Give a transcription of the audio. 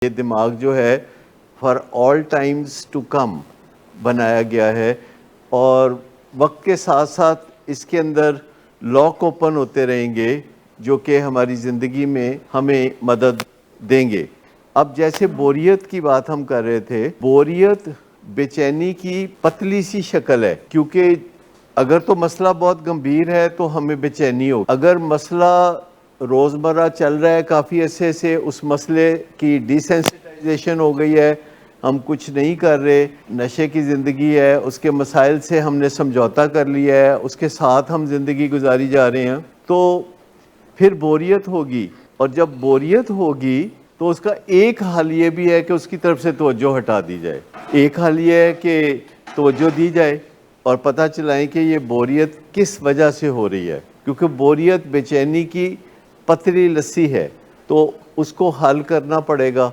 ये दिमाग जो है for all times to come बनाया गया है और वक्त के साथ साथ इसके अंदर लॉक ओपन होते रहेंगे जो कि हमारी ज़िंदगी में हमें मदद देंगे। अब जैसे बोरियत की बात हम कर रहे थे, बोरियत बेचैनी की पतली सी शक्ल है, क्योंकि अगर तो मसला बहुत गंभीर है तो हमें बेचैनी हो। अगर मसला रोज़मर्रा चल रहा है काफ़ी अरसे से, उस मसले की डिसेंसिटाइजेशन हो गई है, हम कुछ नहीं कर रहे, नशे की ज़िंदगी है, उसके मसाइल से हमने समझौता कर लिया है, उसके साथ हम ज़िंदगी गुजारी जा रहे हैं, तो फिर बोरियत होगी। और जब बोरियत होगी तो उसका एक हल ये भी है कि उसकी तरफ से तवज्जो हटा दी जाए। एक हल ये है कि तवज्जो दी जाए और पता चलाएं कि ये बोरियत किस वजह से हो रही है, क्योंकि बोरियत बेचैनी की पतली लस्सी है, तो उसको हल करना पड़ेगा।